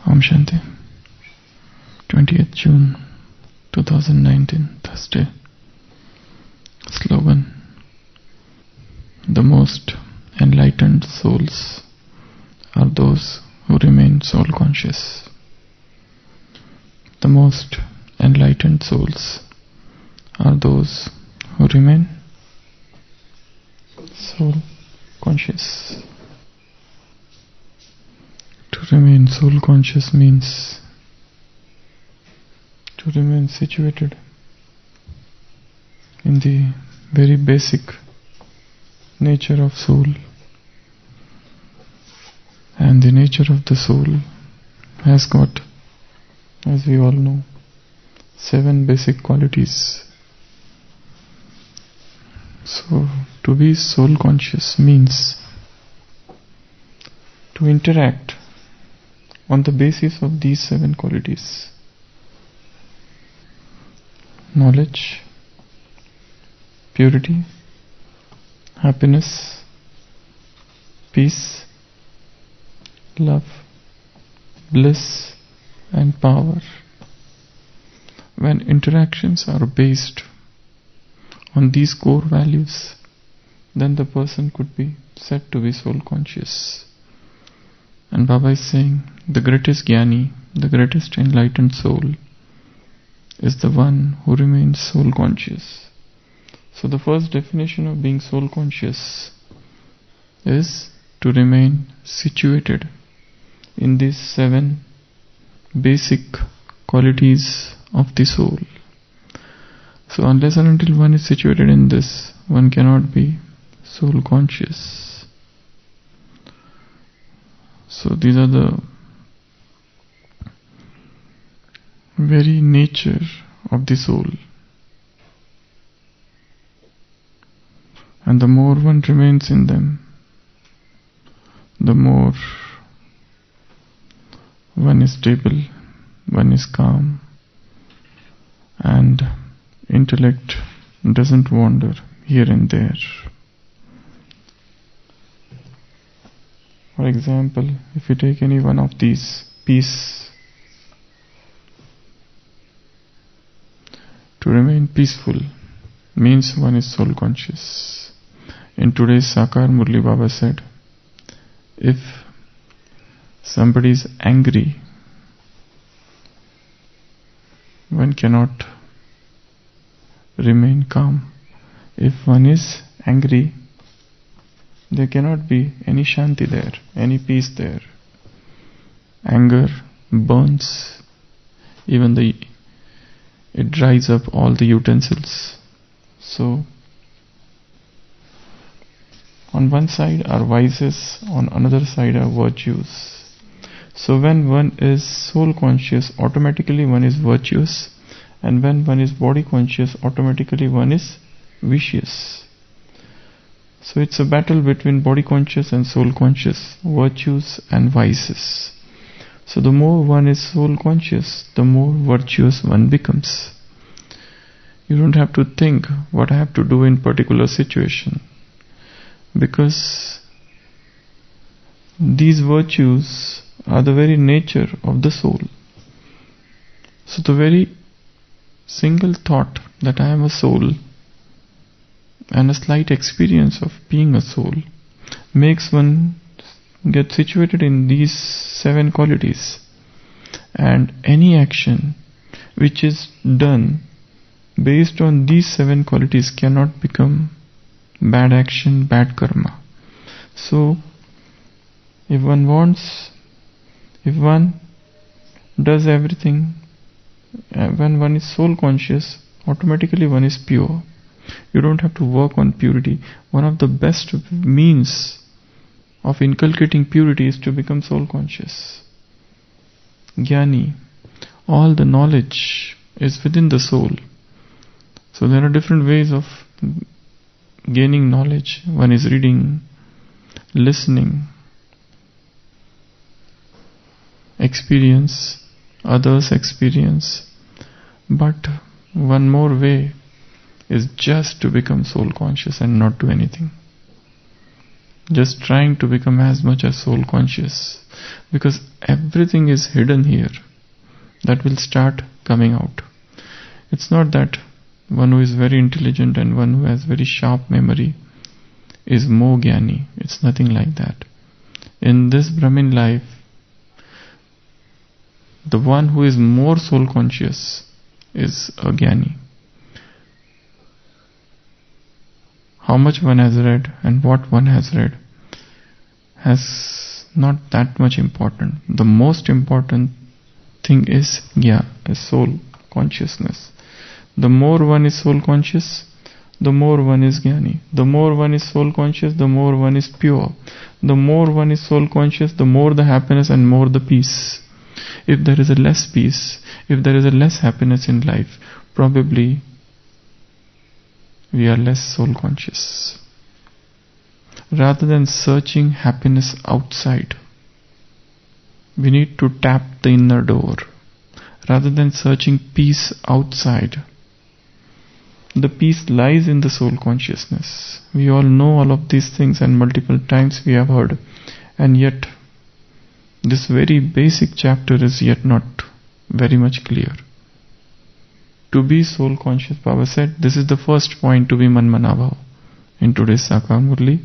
Om Shanti. 20th June 2019, Thursday. Slogan: the most enlightened souls are those who remain soul conscious. The most enlightened souls are those who remain soul conscious. To remain soul conscious means to remain situated in the very basic nature of soul. And the nature of the soul has got, as we all know, 7 basic qualities. So, to be soul conscious means to interact on the basis of these 7 qualities: knowledge, purity, happiness, peace, love, bliss, and power. When interactions are based on these core values, then the person could be said to be soul conscious. And Baba is saying the greatest jnani, the greatest enlightened soul, is the one who remains soul conscious. So the first definition of being soul conscious is to remain situated in these 7 basic qualities of the soul. So unless and until one is situated in this, one cannot be soul conscious. So these are the very nature of the soul. And the more one remains in them, the more one is stable, one is calm, and intellect doesn't wander here and there. For example, if you take any one of these, peace. To remain peaceful means one is soul conscious. In today's Sakar Murli, Baba said, if somebody is angry, one cannot remain calm. If one is angry, there cannot be any shanti there, any peace there. Anger burns, it dries up all the utensils. So, on one side are vices, on another side are virtues. So when one is soul conscious, automatically one is virtuous, and when one is body conscious, automatically one is vicious. So it's a battle between body conscious and soul conscious, virtues and vices. So the more one is soul conscious, the more virtuous one becomes. You don't have to think what I have to do in particular situation, because these virtues are the very nature of the soul. So the very single thought that I am a soul and a slight experience of being a soul makes one get situated in these 7 qualities. And any action which is done based on these 7 qualities cannot become bad action, bad karma. So if one does everything, when one is soul conscious, automatically one is pure. You don't have to work on purity. One of the best means of inculcating purity is to become soul conscious. Jnani, all the knowledge is within the soul. So there are different ways of gaining knowledge. One is reading, listening, experience, others' experience. But one more way is just to become soul conscious and not do anything. just trying to become as much as soul conscious, because everything is hidden here that will start coming out. It's not that one who is very intelligent and one who has very sharp memory is more jnani. It's nothing like that. In this Brahmin life, the one who is more soul conscious is a jnani. How much one has read and what one has read has not that much important. The most important thing is soul consciousness. The more one is soul conscious, the more one is jnani. The more one is soul conscious, the more one is pure. The more one is soul conscious, the more the happiness and more the peace. If there is a less peace, if there is a less happiness in life, probably we are less soul conscious. Rather than searching happiness outside, we need to tap the inner door. Rather than searching peace outside, the peace lies in the soul consciousness. We all know all of these things and multiple times we have heard, and yet this very basic chapter is yet not very much clear. To be soul conscious, Baba said, this is the first point to be Manmanabhav. In today's Sakar Murli,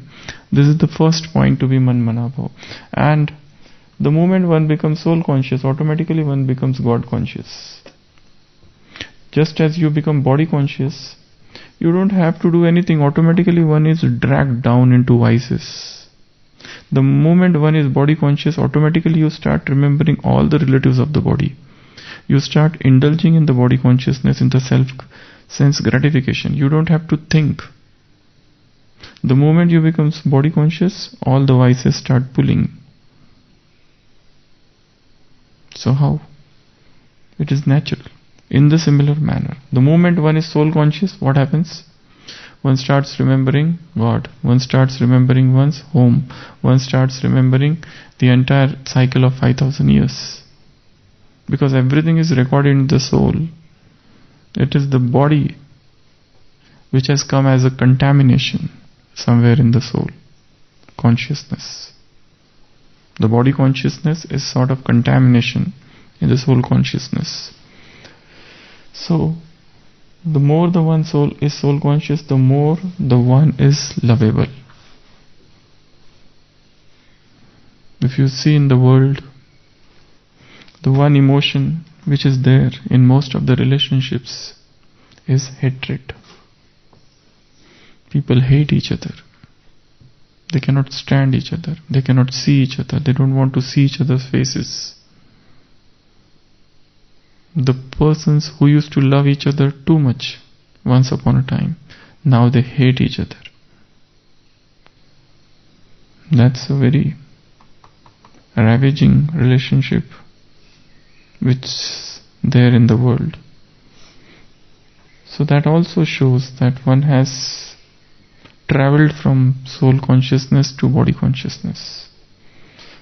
this is the first point to be Manmanabhav. And the moment one becomes soul conscious, automatically one becomes God conscious. Just as you become body conscious, you don't have to do anything. Automatically one is dragged down into vices. The moment one is body conscious, automatically you start remembering all the relatives of the body. You start indulging in the body consciousness, in the self-sense gratification. You don't have to think. The moment you become body conscious, all the vices start pulling. So how? It is natural. In the similar manner, the moment one is soul conscious, what happens? One starts remembering God. One starts remembering one's home. One starts remembering the entire cycle of 5,000 years. Because everything is recorded in the soul. It is the body which has come as a contamination somewhere in the soul consciousness. The body consciousness is sort of contamination in the soul consciousness. So, the more the one soul is soul conscious, the more the one is lovable. If you see in the world, the one emotion which is there in most of the relationships is hatred. People hate each other. They cannot stand each other. They cannot see each other. They don't want to see each other's faces. The persons who used to love each other too much once upon a time, now they hate each other. That's a very ravaging relationship which is there in the world. So that also shows that one has traveled from soul consciousness to body consciousness.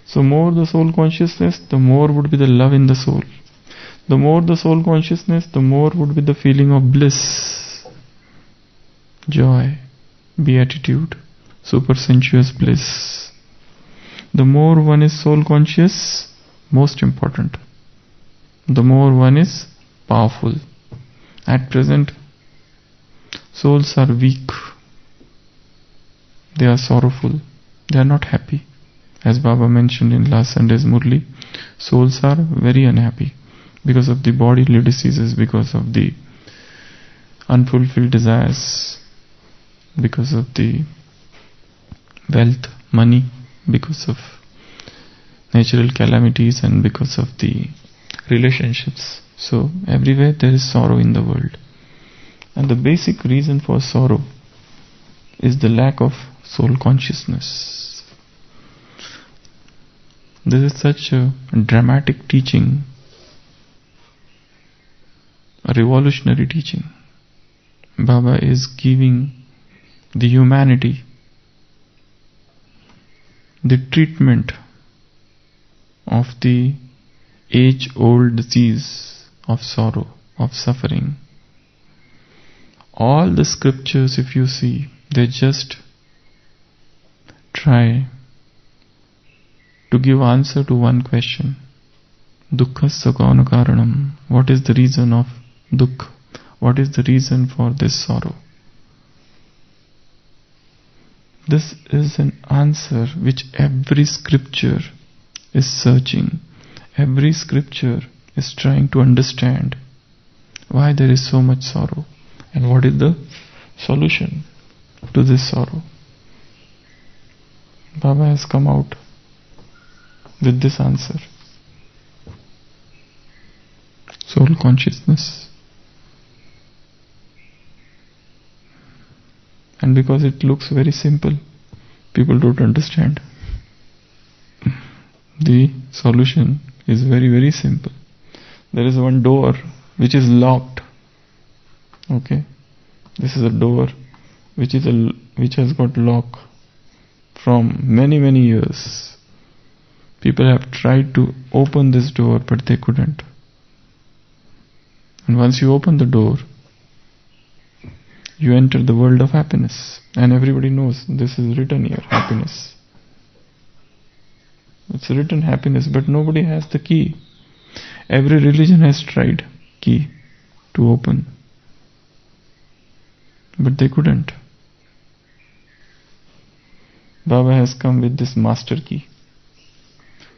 So more the soul consciousness, the more would be the love in the soul. The more the soul consciousness, the more would be the feeling of bliss, joy, beatitude, supersensuous bliss. The more one is soul conscious, most important, the more one is powerful. At present, souls are weak. They are sorrowful. They are not happy. As Baba mentioned in last Sunday's Murli, souls are very unhappy because of the bodily diseases, because of the unfulfilled desires, because of the wealth, money, because of natural calamities, and because of the relationships. So everywhere there is sorrow in the world. And the basic reason for sorrow is the lack of soul consciousness. This is such a dramatic teaching, a revolutionary teaching. Baba is giving the humanity the treatment of the age-old disease of sorrow, of suffering. All the scriptures, if you see, they just try to give answer to one question. Dukkhasya kauna karanam? What is the reason of dukkha? What is the reason for this sorrow? This is an answer which every scripture is searching. Every scripture is trying to understand why there is so much sorrow and what is the solution to this sorrow. Baba has come out with this answer. Soul consciousness. And because it looks very simple, people don't understand. The solution is very, very simple. There is one door which is locked. Okay, this is a door which has got lock from many, many years. People have tried to open this door, but they couldn't. And once you open the door, you enter the world of happiness. And everybody knows this is written here, happiness. It's written happiness, but nobody has the key. Every religion has tried key to open, but they couldn't. Baba has come with this master key.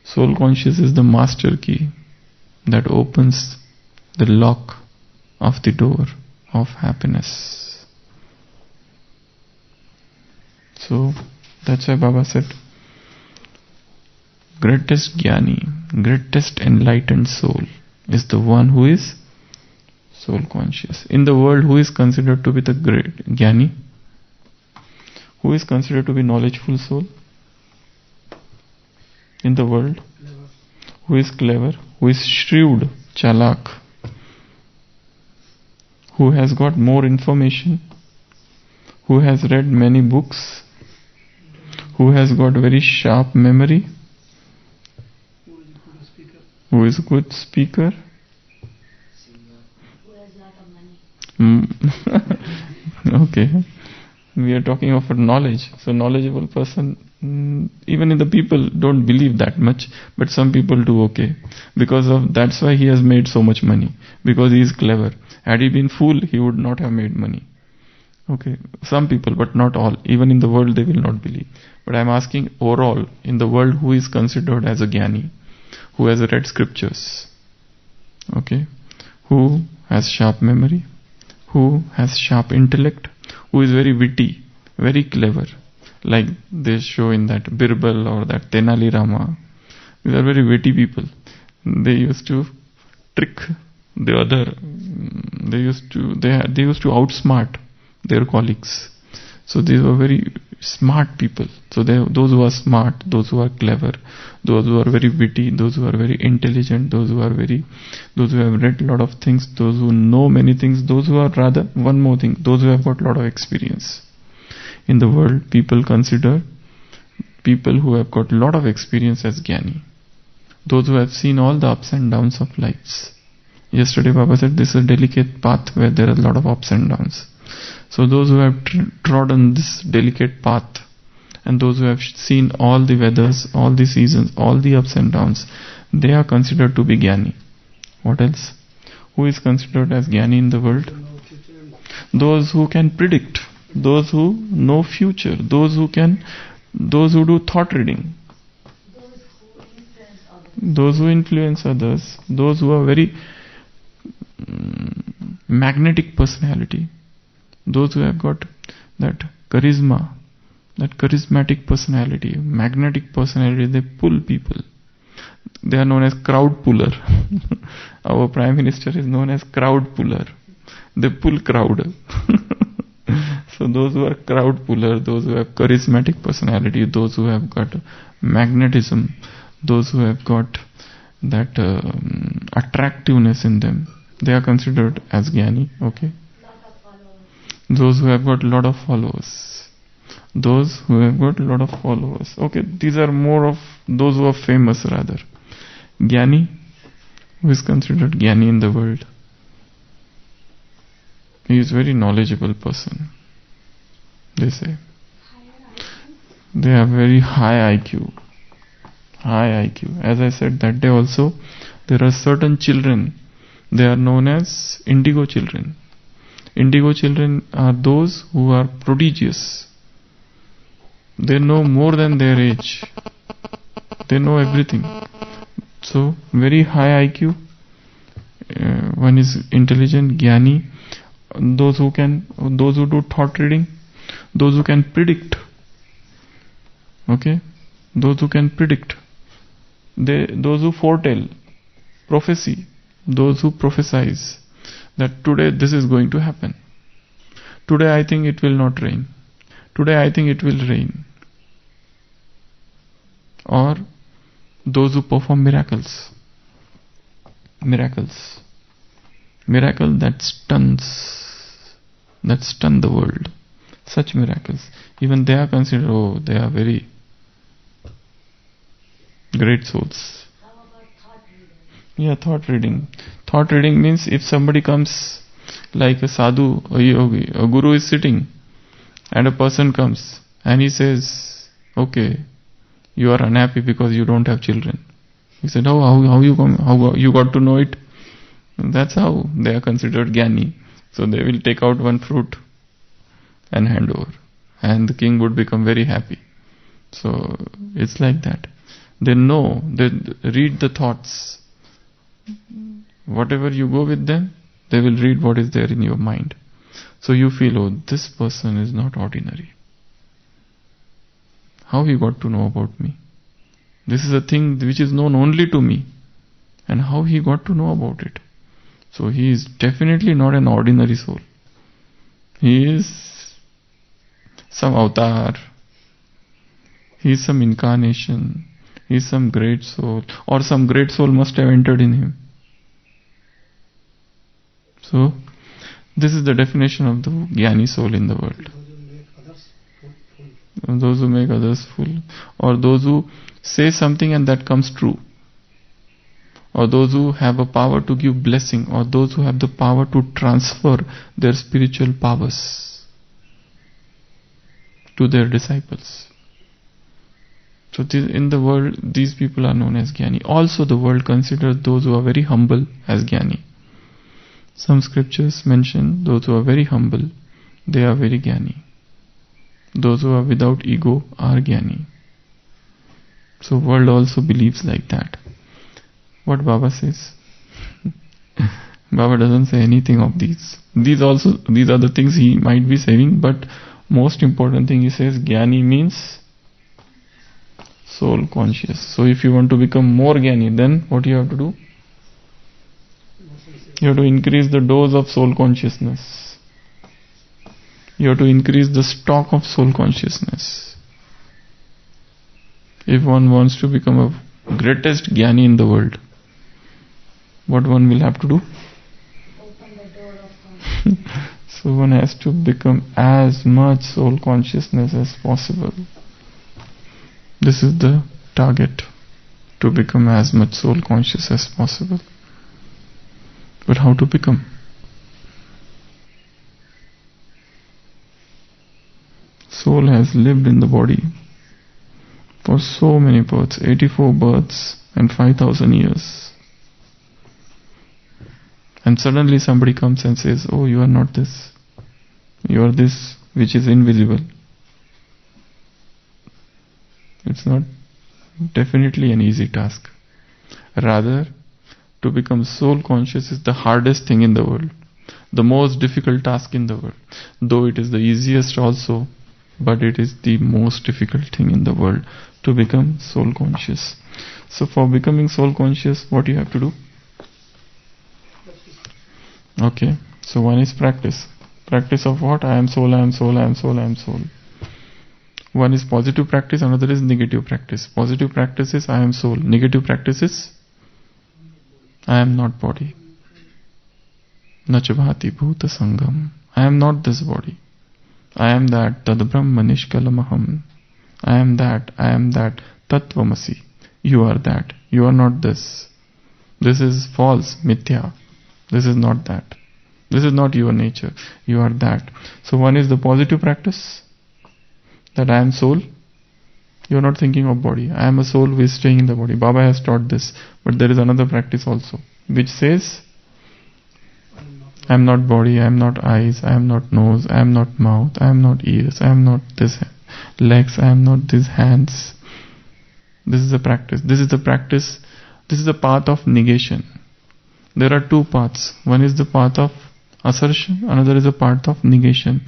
Soul conscious is the master key that opens the lock of the door of happiness. So that's why Baba said, greatest jnani, greatest enlightened soul is the one who is soul conscious. In the world, who is considered to be the great jnani? Who is considered to be knowledgeful soul? In the world, who is clever, who is shrewd, chalak, who has got more information, who has read many books, who has got very sharp memory, who is a good speaker, who has a lot of money. Okay, we are talking of knowledge. So knowledgeable person, even if the people don't believe that much, but some people do. Okay, because of that's why he has made so much money, because he is clever. Had he been fool, he would not have made money. Okay, some people, but not all. Even in the world, they will not believe. But I am asking overall, in the world, who is considered as a jnani, who has read scriptures, okay, who has sharp memory, who has sharp intellect, who is very witty, very clever, like they show in that Birbal or that Tenali Rama. These are very witty people. They used to trick the other. They used to outsmart their colleagues. So these were very smart people. So those who are smart, those who are clever, those who are very witty, those who are very intelligent, those who have read a lot of things, those who know many things, those who are rather, one more thing, those who have got a lot of experience. In the world, people consider people who have got a lot of experience as jnani. Those who have seen all the ups and downs of lives. Yesterday Baba said this is a delicate path where there are a lot of ups and downs. So those who have trodden this delicate path, and those who have seen all the weathers, all the seasons, all the ups and downs, they are considered to be jnani. What else? Who is considered as jnani in the world? Those who can predict, those who know future, those who do thought reading, those who influence others, those who are very magnetic personality, those who have got that charisma, that charismatic personality, magnetic personality, they pull people. They are known as crowd puller. Our Prime Minister is known as crowd puller. They pull crowd. So those who are crowd puller, those who have charismatic personality, those who have got magnetism, those who have got that attractiveness in them, they are considered as jnani. Okay. Those who have got a lot of followers. Those who have got a lot of followers. Okay, these are more of those who are famous rather. Jnani, who is considered jnani in the world. He is very knowledgeable person, they say. They have very high IQ. High IQ. As I said that day also, there are certain children, they are known as indigo children. Indigo children are those who are prodigious. They know more than their age. They know everything. So, very high IQ. One is intelligent, jnani. Those who do thought reading, those who can predict. Okay? Those who can predict. Those who foretell, prophecy, those who prophesize that today this is going to happen. Today I think it will not rain. Today I think it will rain. Or those who perform miracles. Miracles. Miracle that stun the world. Such miracles. Even they are considered, they are very great souls. How about thought reading? Yeah, thought reading. Thought reading means if somebody comes like a sadhu, a yogi, a guru is sitting and a person comes and he says, okay, you are unhappy because you don't have children. He said, how you got to know it? That's how they are considered jnani. So they will take out one fruit and hand over. And the king would become very happy. So it's like that. They know, they read the thoughts. Whatever you go with them, they will read what is there in your mind. So you feel, oh, this person is not ordinary. How he got to know about me? This is a thing which is known only to me. And how he got to know about it? So he is definitely not an ordinary soul. He is some avatar. He is some incarnation. He is some great soul. Or some great soul must have entered in him. So, this is the definition of the jnani soul in the world. Those who make others fool. Or those who say something and that comes true. Or those who have a power to give blessing. Or those who have the power to transfer their spiritual powers to their disciples. So in the world, these people are known as jnani. Also the world considers those who are very humble as jnani. Some scriptures mention those who are very humble, they are very jnani. Those who are without ego are jnani. So world also believes like that. What Baba says? Baba doesn't say anything of these. These are the things he might be saying, but most important thing he says, jnani means soul conscious. So if you want to become more jnani, then what you have to do? You have to increase the dose of soul consciousness. You have to increase the stock of soul consciousness. If one wants to become a greatest jnani in the world, what one will have to do? Open the door of consciousness. So one has to become as much soul consciousness as possible. This is the target, to become as much soul conscious as possible. But how to become? Soul has lived in the body for so many births, 84 births and 5,000 years. And suddenly somebody comes and says, oh, you are not this. You are this which is invisible. It's not definitely an easy task. Rather, to become soul conscious is the hardest thing in the world. The most difficult task in the world. Though it is the easiest also, but it is the most difficult thing in the world to become soul conscious. So for becoming soul conscious, what you have to do? Okay, so one is practice. Practice of what? I am soul, I am soul, I am soul, I am soul. One is positive practice, another is negative practice. Positive practice is I am soul. Negative practice is I am not body. Nachabhati bhuta sangam. I am not this body. I am that. Tad brahma nishkalamaham. I am that. Tattvamasi. You are that. You are not this. This is false, mithya. This is not that. This is not your nature. You are that. So one is the positive practice, that I am soul. You are not thinking of body. I am a soul who is staying in the body. Baba has taught this. But there is another practice also, which says, I am not body, I am not eyes, I am not nose, I am not mouth, I am not ears, I am not this legs, I am not these hands. This is the practice. This is the practice. This is the path of negation. There are two paths. One is the path of assertion, another is the path of negation.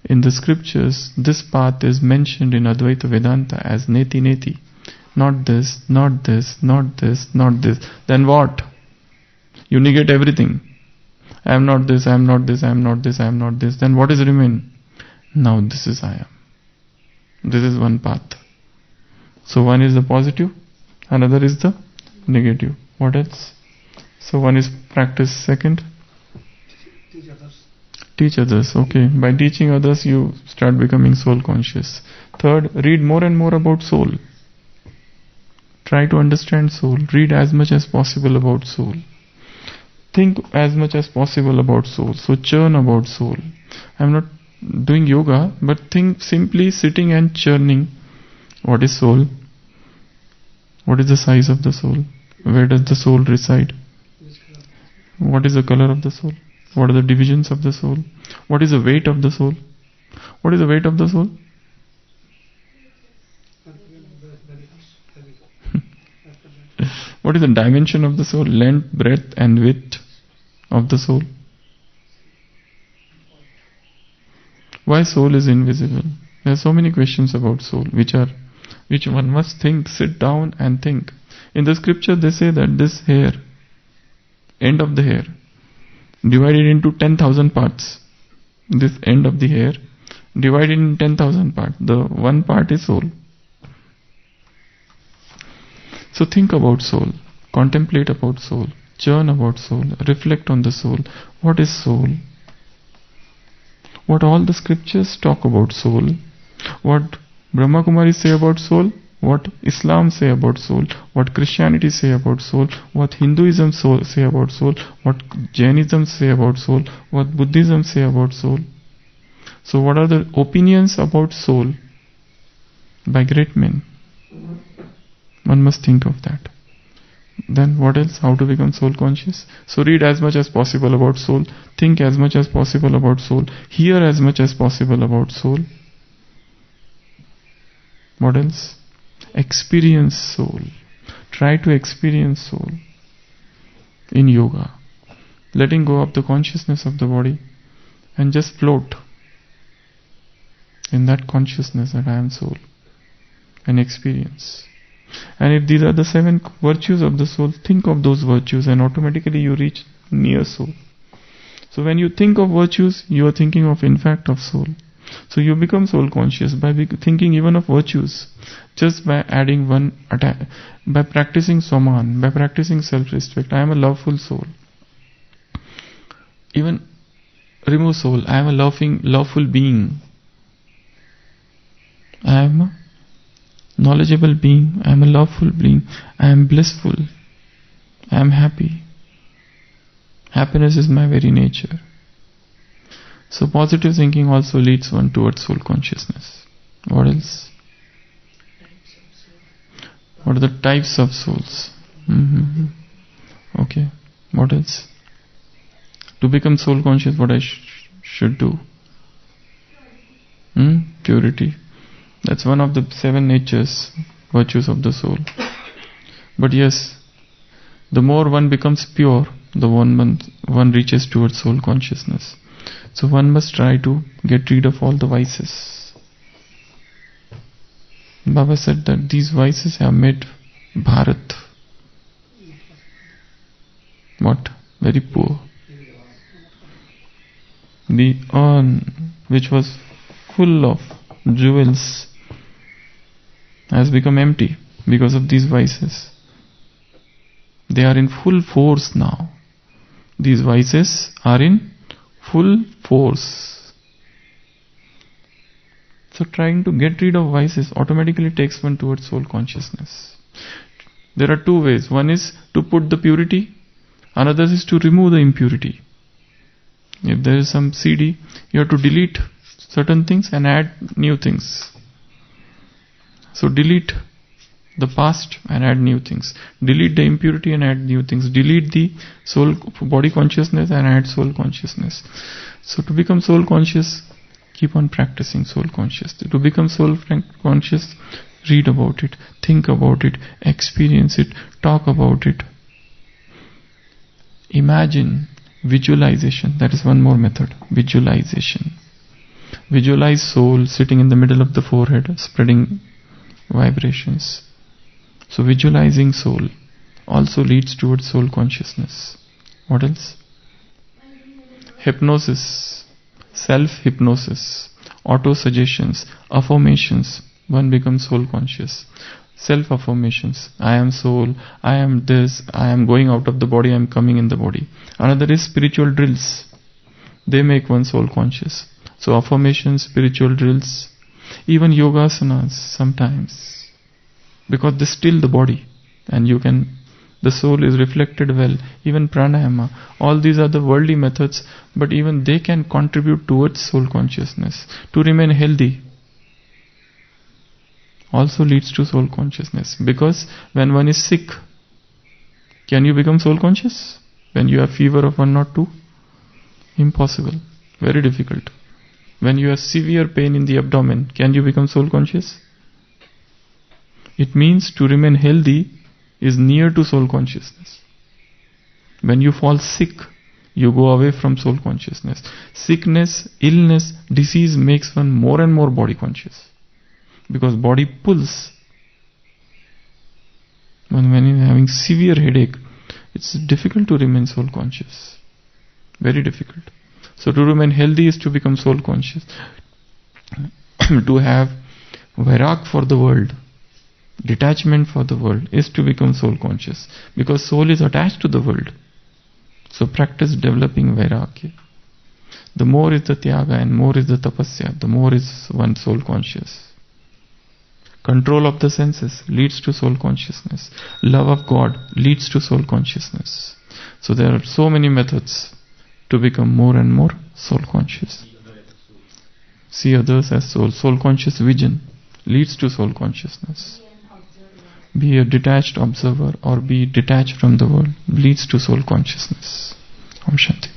In the scriptures, this path is mentioned in Advaita Vedanta as neti neti. Not this, not this, not this, not this. Then what? You negate everything. I am not this, I am not this, I am not this, I am not this. Then what is remain? Now this is I am. This is one path. So one is the positive, another is the negative. What else? So one is practice. Second? Teach others. Teach others. Okay. By teaching others, you start becoming soul conscious. Third, read more and more about soul. Try to understand soul. Read as much as possible about soul. Think as much as possible about soul. So churn about soul. I'm not doing yoga, but think simply sitting and churning. What is soul? What is the size of the soul? Where does the soul reside? What is the color of the soul? What are the divisions of the soul? What is the weight of the soul? What is the weight of the soul? What is the dimension of the soul? Length, breadth and width of the soul. Why soul is invisible? There are so many questions about soul which one must think, sit down and think. In the scripture they say that this hair, end of the hair, divided into 10,000 parts. This end of the hair, divided in 10,000 parts. The one part is soul. So think about soul, contemplate about soul, churn about soul, reflect on the soul. What is soul? What all the scriptures talk about soul? What Brahma Kumaris say about soul? What Islam say about soul? What Christianity say about soul? What Hinduism say about soul? What Jainism say about soul? What Buddhism say about soul? So what are the opinions about soul by great men? One must think of that. Then what else? How to become soul conscious? So read as much as possible about soul. Think as much as possible about soul. Hear as much as possible about soul. What else? Experience soul. Try to experience soul in yoga. Letting go of the consciousness of the body and just float in that consciousness that I am soul and experience. And if these are the 7 virtues of the soul, think of those virtues and automatically you reach near soul. So when you think of virtues, you are thinking of in fact of soul. So you become soul conscious by thinking even of virtues, just by adding one by practicing Swaman, by practicing self-respect. I am a loveful soul. Even remove soul, I am a loveful being. I am a knowledgeable being, I am a loveful being, I am blissful, I am happy. Happiness is my very nature. So positive thinking also leads one towards soul consciousness. What else? What are the types of souls? Okay. What else? To become soul conscious, what I should do? Purity. That's one of the 7 natures, virtues of the soul. But yes, the more one becomes pure, the one reaches towards soul consciousness. So one must try to get rid of all the vices. Baba said that these vices have made Bharat what? Very poor. The urn, which was full of jewels, has become empty because of these vices. They are in full force now. These vices are in full force. So trying to get rid of vices automatically takes one towards soul consciousness. There are 2 ways. One is to put the purity, another is to remove the impurity. If there is some CD, you have to delete certain things and add new things. So delete the past and add new things. Delete the impurity and add new things. Delete the soul, body consciousness and add soul consciousness. So to become soul conscious, keep on practicing soul consciousness. To become soul conscious, read about it, think about it, experience it, talk about it. Imagine, visualization. That is one more method. Visualization. Visualize soul sitting in the middle of the forehead, spreading vibrations. So visualizing soul also leads towards soul consciousness. What else? Hypnosis, self-hypnosis, auto-suggestions, affirmations. One becomes soul conscious. Self-affirmations. I am soul, I am this, I am going out of the body, I am coming in the body. Another is spiritual drills. They make one soul conscious. So affirmations, spiritual drills, even yogasanas sometimes. Because they still the body, and the soul is reflected well. Even pranayama, all these are the worldly methods, but even they can contribute towards soul consciousness. To remain healthy also leads to soul consciousness. Because when one is sick, can you become soul conscious? When you have fever of 102? Impossible. Very difficult. When you have severe pain in the abdomen, can you become soul conscious? It means to remain healthy is near to soul consciousness. When you fall sick, you go away from soul consciousness. Sickness, illness, disease makes one more and more body conscious. Because body pulls. When you're having severe headache, it's difficult to remain soul conscious. Very difficult. So to remain healthy is to become soul conscious. To have vairag for the world, detachment for the world, is to become soul conscious. Because soul is attached to the world. So practice developing vairagya. The more is the tyaga and more is the tapasya, the more is one soul conscious. Control of the senses leads to soul consciousness. Love of God leads to soul consciousness. So there are so many methods to become more and more soul conscious. See others as soul. Soul conscious vision leads to soul consciousness. Be a detached observer or be detached from the world leads to soul consciousness. Om Shanti.